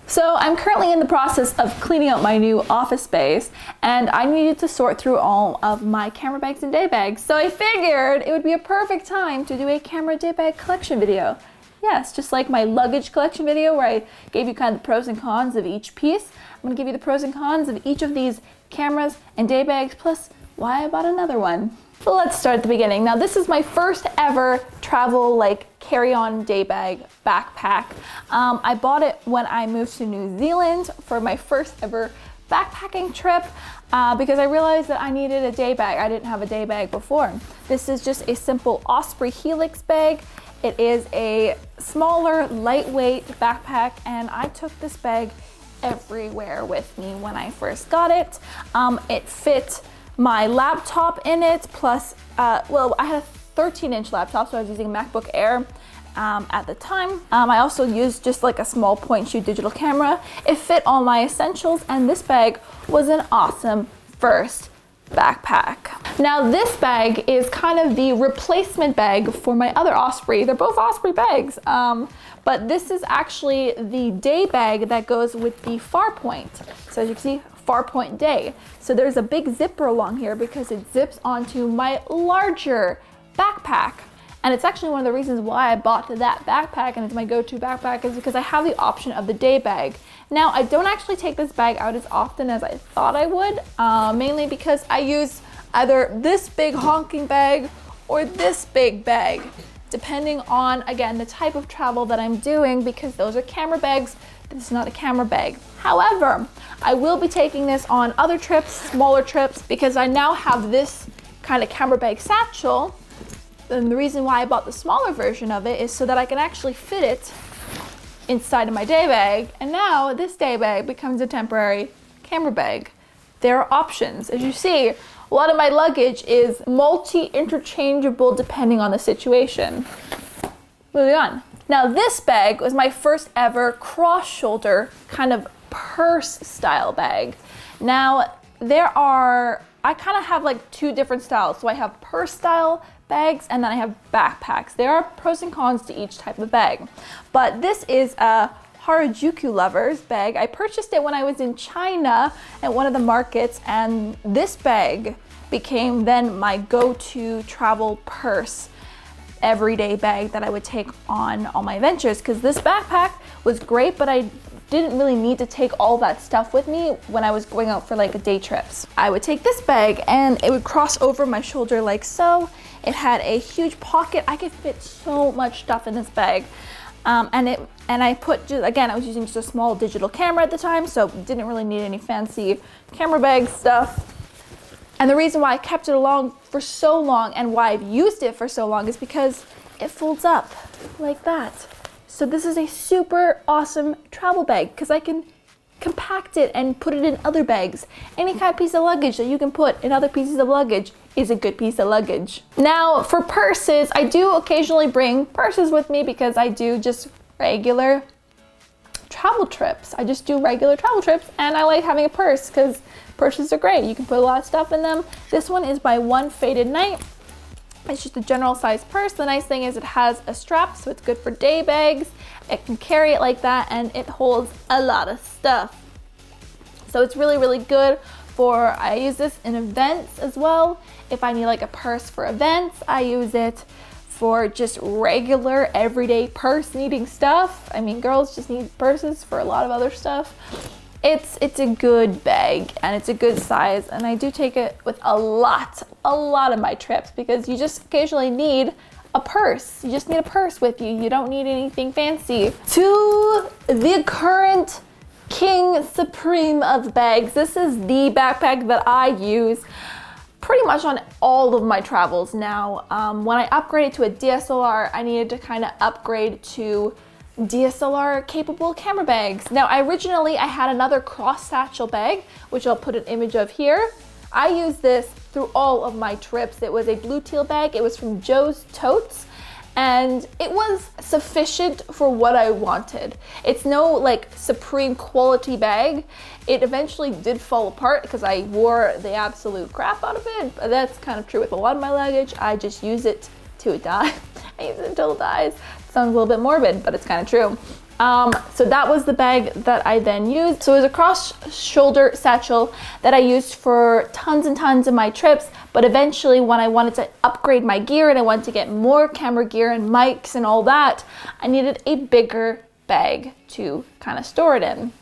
So I'm currently in the process of cleaning up my new office space, and I needed to sort through all of my camera bags and day bags. So I figured it would be a perfect time to do a camera day bag collection video. Yes, just like my luggage collection video where I gave you kind of the pros and cons of each piece. I'm gonna give you the pros and cons of each of these cameras and day bags, plus why I bought another one. So let's start at the beginning. Now this is my first ever travel carry-on day bag backpack. I bought it when I moved to New Zealand for my first ever backpacking trip because I realized that I needed a day bag. I didn't have a day bag before. This is just a simple Osprey Helix bag. It is a smaller, lightweight backpack, and I took this bag everywhere with me when I first got it. It fit my laptop in it, plus, I had a 13-inch laptop, so I was using a MacBook Air at the time. I also used just like a small point shoot digital camera. It fit all my essentials, and this bag was an awesome first backpack. Now this bag is kind of the replacement bag for my other Osprey. They're both Osprey bags, but this is actually the day bag that goes with the Farpoint. So as you can see, Farpoint Day. So there's a big zipper along here because it zips onto my larger backpack. And it's actually one of the reasons why I bought that backpack, and it's my go-to backpack, is because I have the option of the day bag. Now, I don't actually take this bag out as often as I thought I would, mainly because I use either this big honking bag or this big bag, depending on, again, the type of travel that I'm doing, because those are camera bags. This is not a camera bag. However, I will be taking this on other trips, smaller trips, because I now have this kind of camera bag satchel. And the reason why I bought the smaller version of it is so that I can actually fit it inside of my day bag. And now this day bag becomes a temporary camera bag. There are options. As you see, a lot of my luggage is multi-interchangeable depending on the situation. Moving on. Now this bag was my first ever cross-shoulder kind of purse style bag. Now I kind of have like two different styles. So I have purse style bags, and then I have backpacks. There are pros and cons to each type of bag. But this is a Harajuku Lovers bag. I purchased it when I was in China at one of the markets, and this bag became then my go-to travel purse everyday bag that I would take on all my ventures, because this backpack was great, but I didn't really need to take all that stuff with me when I was going out for like day trips. I would take this bag and it would cross over my shoulder like so. It had a huge pocket. I could fit so much stuff in this bag. I was using just a small digital camera at the time, so didn't really need any fancy camera bag stuff. And the reason why I kept it along for so long and why I've used it for so long is because it folds up like that. So this is a super awesome travel bag because I can compact it and put it in other bags. Any kind of piece of luggage that you can put in other pieces of luggage is a good piece of luggage. Now for purses, I do occasionally bring purses with me because I do just regular travel trips. I just do regular travel trips, and I like having a purse because purses are great. You can put a lot of stuff in them. This one is by One Faded Night. It's just a general size purse. The nice thing is it has a strap, so it's good for day bags. It can carry it like that, and it holds a lot of stuff. So it's really, really good I use this in events as well. If I need like a purse for events, I use it for just regular everyday purse needing stuff. I mean, girls just need purses for a lot of other stuff. It's a good bag, and it's a good size, and I do take it with a lot of my trips because you just occasionally need a purse. You just need a purse with you. You don't need anything fancy. To the current king supreme of bags, this is the backpack that I use pretty much on all of my travels now. When I upgraded to a DSLR, I needed to kind of upgrade to DSLR capable camera bags. Now originally I had another cross satchel bag, which I'll put an image of here. I used this through all of my trips. It was a blue teal bag. It was from Joe's Totes, and it was sufficient for what I wanted. It's no like supreme quality bag. It eventually did fall apart because I wore the absolute crap out of it, but that's kind of true with a lot of my luggage. I just use it till it dies. I use it until it dies. Sounds a little bit morbid, but it's kind of true. So that was the bag that I then used. So it was a cross-shoulder satchel that I used for tons and tons of my trips. But eventually when I wanted to upgrade my gear and I wanted to get more camera gear and mics and all that, I needed a bigger bag to kind of store it in.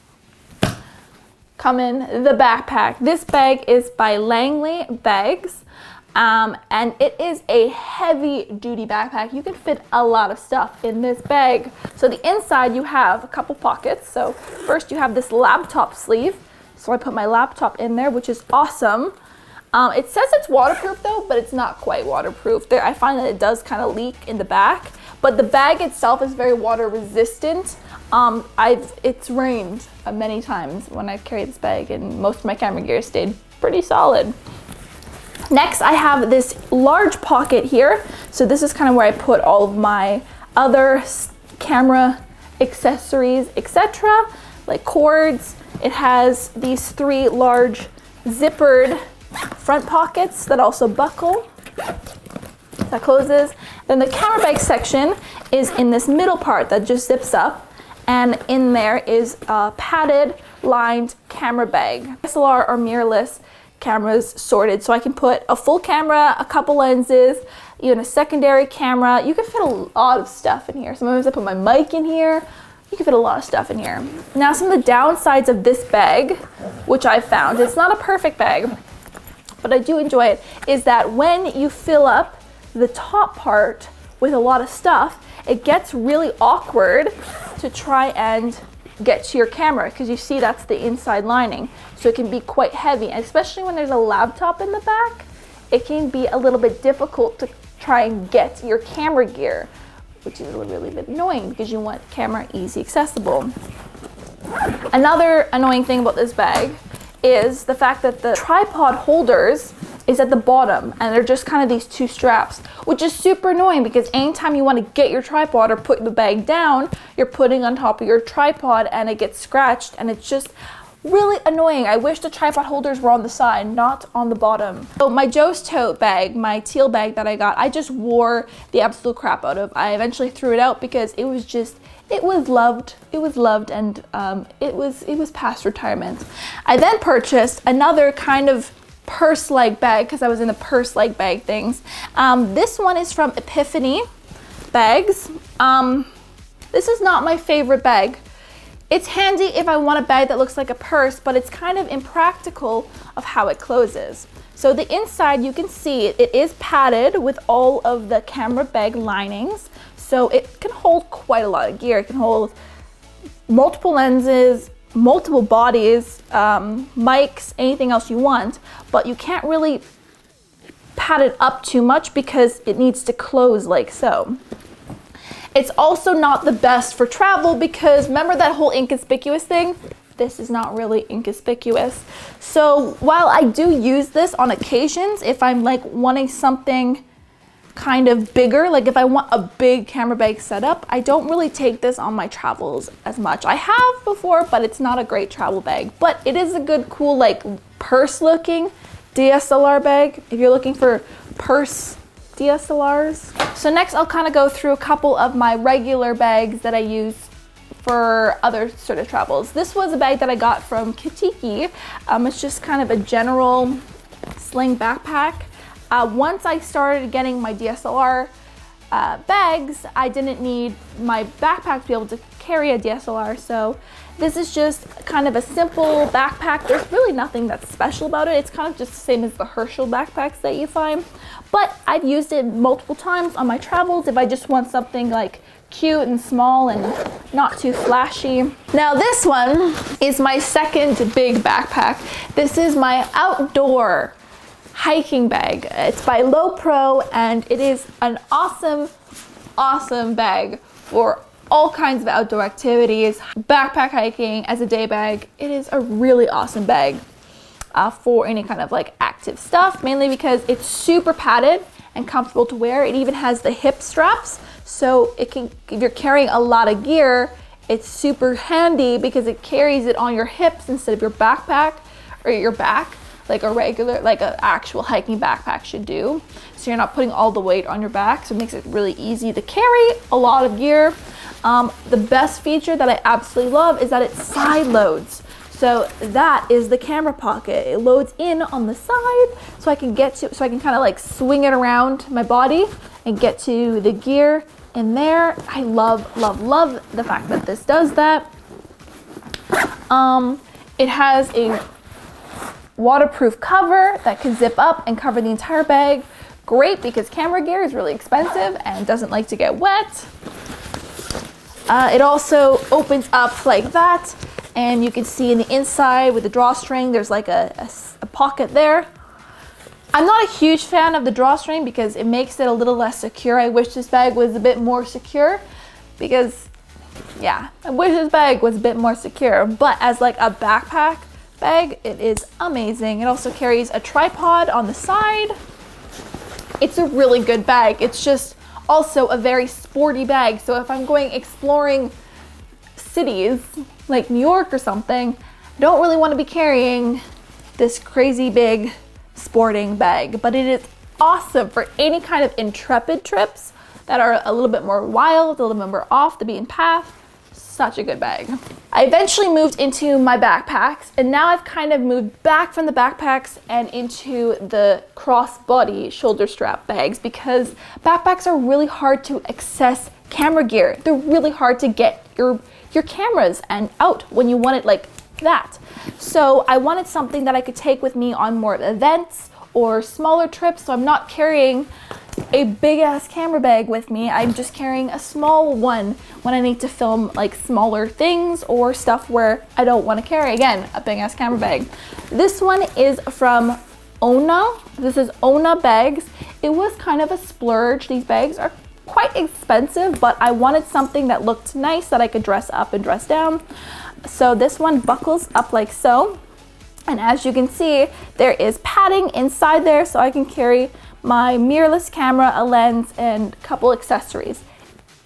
Come in the backpack. This bag is by Langley Bags. And it is a heavy duty backpack. You can fit a lot of stuff in this bag. So the inside you have a couple pockets. So first you have this laptop sleeve. So I put my laptop in there, which is awesome. It says it's waterproof though, but it's not quite waterproof. I find that it does kind of leak in the back, but the bag itself is very water resistant. It's rained many times when I've carried this bag, and most of my camera gear stayed pretty solid. Next, I have this large pocket here. So this is kind of where I put all of my other camera accessories, etc., like cords. It has these 3 large zippered front pockets that also buckle. That closes. Then the camera bag section is in this middle part that just zips up, and in there is a padded lined camera bag. DSLR or mirrorless cameras sorted, so I can put a full camera, a couple lenses, even a secondary camera. You can fit a lot of stuff in here. Sometimes I put my mic in here. You can fit a lot of stuff in here. Now, some of the downsides of this bag, which I found, it's not a perfect bag, but I do enjoy it, is that when you fill up the top part with a lot of stuff, it gets really awkward to try and get to your camera, because you see that's the inside lining, so it can be quite heavy, and especially when there's a laptop in the back, it can be a little bit difficult to try and get your camera gear, which is really bit annoying because you want camera easy accessible. Another annoying thing about this bag is the fact that the tripod holders is at the bottom, and they're just kind of these 2 straps, which is super annoying because anytime you want to get your tripod or put the bag down, you're putting on top of your tripod and it gets scratched, and it's just really annoying. I wish the tripod holders were on the side, not on the bottom. So my Joe's tote bag, my teal bag that I got, I just wore the absolute crap out of. I eventually threw it out because it was loved, and it was past retirement. I then purchased another kind of purse-like bag because I was in the purse-like bag things. This one is from Epiphany Bags. This is not my favorite bag. It's handy if I want a bag that looks like a purse, but it's kind of impractical of how it closes. So the inside, you can see it is padded with all of the camera bag linings, so it can hold quite a lot of gear. It can hold multiple lenses, multiple bodies, mics, anything else you want, but you can't really pad it up too much because it needs to close like so. It's also not the best for travel because remember that whole inconspicuous thing? This is not really inconspicuous. So while I do use this on occasions, if I'm like wanting something kind of bigger, like if I want a big camera bag setup, I don't really take this on my travels as much. I have before, but it's not a great travel bag, but it is a good, cool, like purse looking DSLR bag if you're looking for purse DSLRs. So next I'll kind of go through a couple of my regular bags that I use for other sort of travels. This was a bag that I got from Kitiki. It's just kind of a general sling backpack. Once I started getting my DSLR bags, I didn't need my backpack to be able to carry a DSLR, so this is just kind of a simple backpack. There's really nothing that's special about it. It's kind of just the same as the Herschel backpacks that you find, but I've used it multiple times on my travels if I just want something like cute and small and not too flashy. Now this one is my second big backpack. This is my outdoor hiking bag. It's by Low Pro, and it is an awesome bag for all kinds of outdoor activities. Backpack hiking as a day bag. It is a really awesome bag for any kind of like active stuff, mainly because it's super padded and comfortable to wear. It even has the hip straps, so it can, if you're carrying a lot of gear, it's super handy because it carries it on your hips instead of your backpack or your back. like a regular, like an actual hiking backpack should do. So you're not putting all the weight on your back, so it makes it really easy to carry a lot of gear. The best feature that I absolutely love is that it side loads. So that is the camera pocket. It loads in on the side, so I can kind of like swing it around my body and get to the gear in there. I love, love, love the fact that this does that. It has a waterproof cover that can zip up and cover the entire bag. Great, because camera gear is really expensive and doesn't like to get wet. It also opens up like that, and you can see in the inside with the drawstring, there's like a pocket there. I'm not a huge fan of the drawstring because it makes it a little less secure. I wish this bag was a bit more secure because, yeah, I wish this bag was a bit more secure. But as like a backpack bag, it is amazing. It also carries a tripod on the side. It's a really good bag. It's just also a very sporty bag. So if I'm going exploring cities like New York or something, I don't really want to be carrying this crazy big sporting bag, but it is awesome for any kind of intrepid trips that are a little bit more wild, a little bit more off the beaten path. Such a good bag. I eventually moved into my backpacks, and now I've kind of moved back from the backpacks and into the crossbody shoulder strap bags, because backpacks are really hard to access camera gear. They're really hard to get your cameras and out when you want it like that. So I wanted something that I could take with me on more events or smaller trips, so I'm not carrying a big ass camera bag with me. I'm just carrying a small one when I need to film like smaller things or stuff where I don't want to carry, again, a big ass camera bag. This one is from Ona. This is Ona bags. It was kind of a splurge. These bags are quite expensive, but I wanted something that looked nice that I could dress up and dress down. So this one buckles up like so. And as you can see, there is padding inside there so I can carry my mirrorless camera, a lens, and a couple accessories.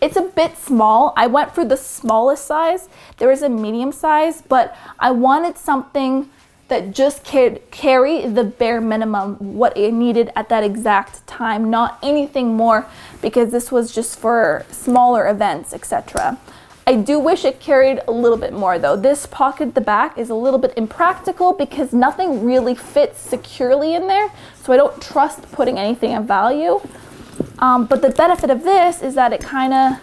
It's a bit small. I went for the smallest size. There is a medium size, but I wanted something that just could carry the bare minimum, what it needed at that exact time, not anything more, because this was just for smaller events, etc. I do wish it carried a little bit more though. This pocket at the back is a little bit impractical because nothing really fits securely in there, so I don't trust putting anything of value. But the benefit of this is that it kind of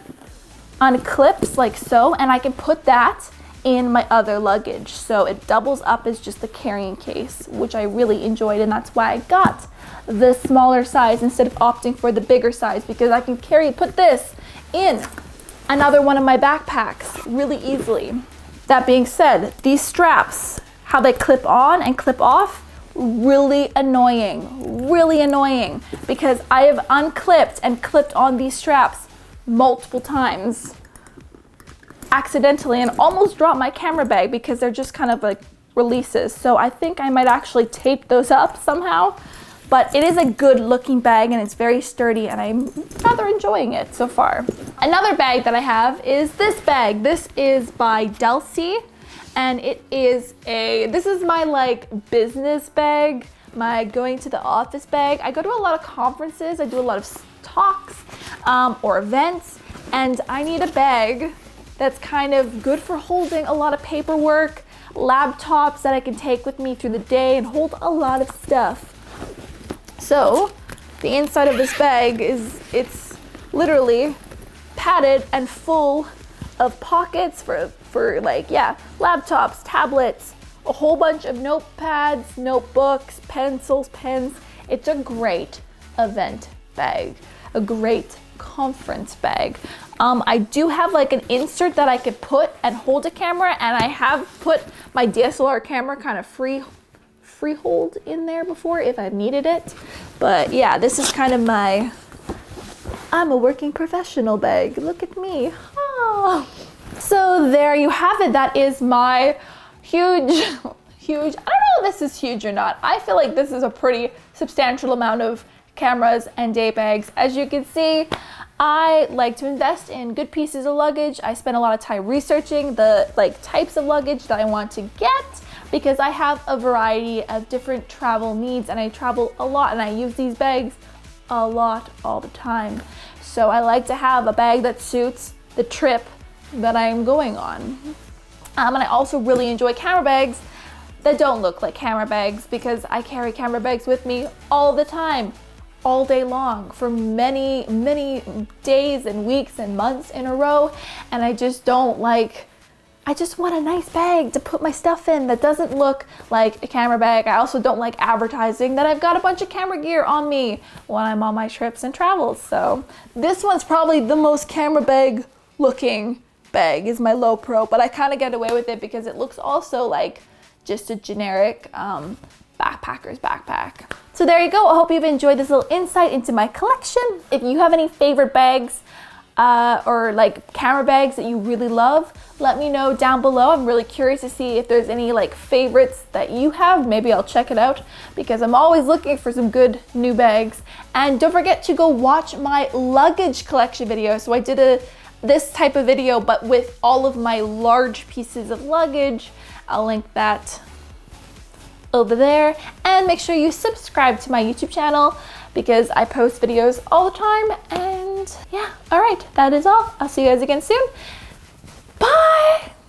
unclips like so, and I can put that in my other luggage. So it doubles up as just the carrying case, which I really enjoyed, and that's why I got the smaller size instead of opting for the bigger size, because I can put this in another one of my backpacks really easily. That being said, these straps, how they clip on and clip off, really annoying, because I have unclipped and clipped on these straps multiple times accidentally and almost dropped my camera bag because they're just kind of like releases. So I think I might actually tape those up somehow. But it is a good looking bag and it's very sturdy, and I'm rather enjoying it so far. Another bag that I have is this bag. This is by Delcy, and this is my like business bag, my going to the office bag. I go to a lot of conferences, I do a lot of talks or events, and I need a bag that's kind of good for holding a lot of paperwork, laptops that I can take with me through the day and hold a lot of stuff. So the inside of this bag it's literally padded and full of pockets for like, yeah, laptops, tablets, a whole bunch of notepads, notebooks, pencils, pens. It's a great event bag, a great conference bag. I do have like an insert that I could put and hold a camera, and I have put my DSLR camera kind of freehold in there before if I've needed it. But yeah, this is kind of I'm a working professional bag. Look at me. Oh. So there you have it. That is my huge, I don't know if this is huge or not. I feel like this is a pretty substantial amount of cameras and day bags. As you can see, I like to invest in good pieces of luggage. I spend a lot of time researching the like types of luggage that I want to get, because I have a variety of different travel needs and I travel a lot and I use these bags a lot all the time. So I like to have a bag that suits the trip that I am going on. And I also really enjoy camera bags that don't look like camera bags because I carry camera bags with me all the time, all day long, for many, many days and weeks and months in a row. And I just don't like, I just want a nice bag to put my stuff in that doesn't look like a camera bag. I also don't like advertising that I've got a bunch of camera gear on me when I'm on my trips and travels. So this one's probably the most camera bag looking bag, is my low pro, but I kind of get away with it because it looks also like just a generic backpacker's backpack. So there you go. I hope you've enjoyed this little insight into my collection. If you have any favorite bags or like camera bags that you really love, let me know down below. I'm really curious to see if there's any like favorites that you have. Maybe I'll check it out because I'm always looking for some good new bags. And don't forget to go watch my luggage collection video. So I did this type of video but with all of my large pieces of luggage. I'll link that over there, and make sure you subscribe to my YouTube channel because I post videos all the time. And yeah, all right, that is all. I'll see you guys again soon.